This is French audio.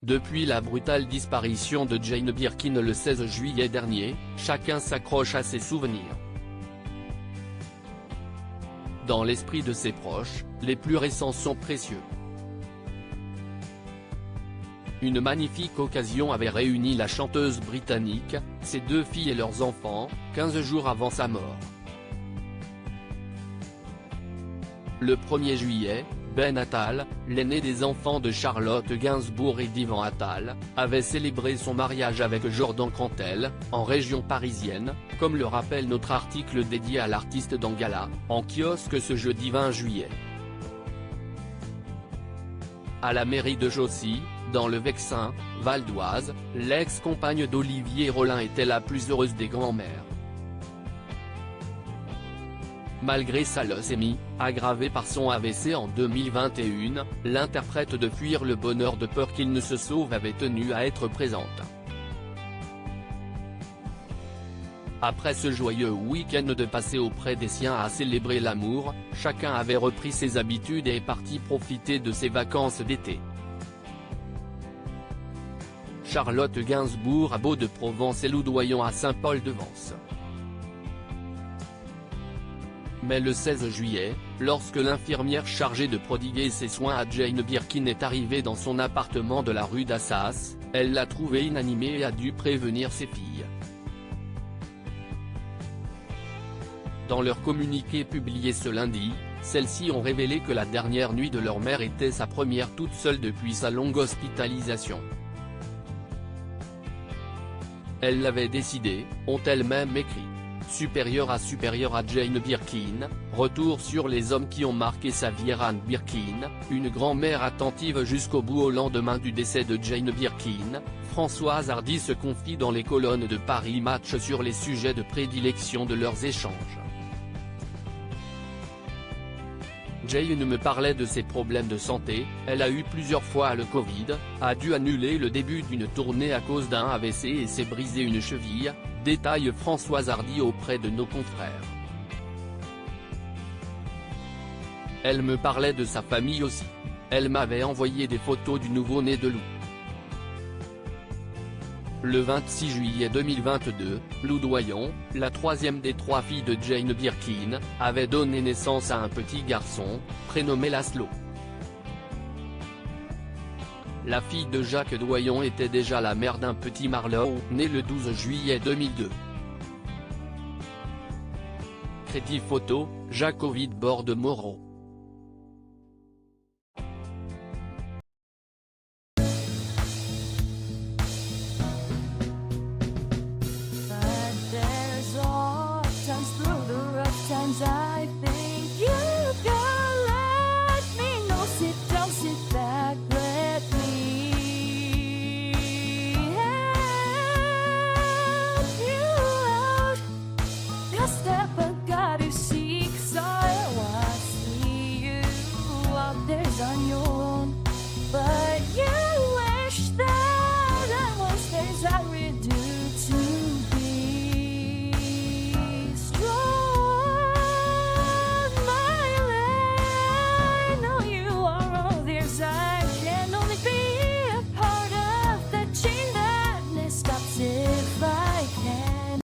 Depuis la brutale disparition de Jane Birkin le 16 juillet dernier, chacun s'accroche à ses souvenirs. Dans l'esprit de ses proches, les plus récents sont précieux. Une magnifique occasion avait réuni la chanteuse britannique, ses 2 filles et leurs enfants, 15 jours avant sa mort. Le 1er juillet, Ben Attal, l'aîné des enfants de Charlotte Gainsbourg et d'Ivan Attal, avait célébré son mariage avec Jordan Cantel, en région parisienne, comme le rappelle notre article dédié à l'artiste dans Gala, en kiosque ce jeudi 20 juillet. À la mairie de Jaucy, dans le Vexin, Val d'Oise, l'ex-compagne d'Olivier Rollin était la plus heureuse des grands-mères. Malgré sa leucémie, aggravée par son AVC en 2021, l'interprète de Fuir le bonheur de peur qu'il ne se sauve avait tenu à être présente. Après ce joyeux week-end de passer auprès des siens à célébrer l'amour, chacun avait repris ses habitudes et est parti profiter de ses vacances d'été. Charlotte Gainsbourg à Beau-de-Provence et Loudoyon à Saint-Paul-de-Vence. Mais le 16 juillet, lorsque l'infirmière chargée de prodiguer ses soins à Jane Birkin est arrivée dans son appartement de la rue d'Assas, elle l'a trouvée inanimée et a dû prévenir ses filles. Dans leur communiqué publié ce lundi, celles-ci ont révélé que la dernière nuit de leur mère était sa première toute seule depuis sa longue hospitalisation. Elles l'avaient décidé, ont-elles même écrit. Supérieur à Jane Birkin, retour sur les hommes qui ont marqué sa vie. Anne Birkin, une grand-mère attentive jusqu'au bout au lendemain du décès de Jane Birkin, Françoise Hardy se confie dans les colonnes de Paris Match sur les sujets de prédilection de leurs échanges. Jane me parlait de ses problèmes de santé, elle a eu plusieurs fois le Covid, a dû annuler le début d'une tournée à cause d'un AVC et s'est brisé une cheville, détaille Françoise Hardy auprès de nos confrères. Elle me parlait de sa famille aussi. Elle m'avait envoyé des photos du nouveau-né de Lou. Le 26 juillet 2022, Loudoyon, la 3e des 3 filles de Jane Birkin, avait donné naissance à un petit garçon, prénommé Laszlo. La fille de Jacques Doyon était déjà la mère d'un petit Marlowe, né le 12 juillet 2002. Crédit photo, Jacques Ovid Borde Moreau. I think you can let me know. Sit down, sit back, let me help you out. Just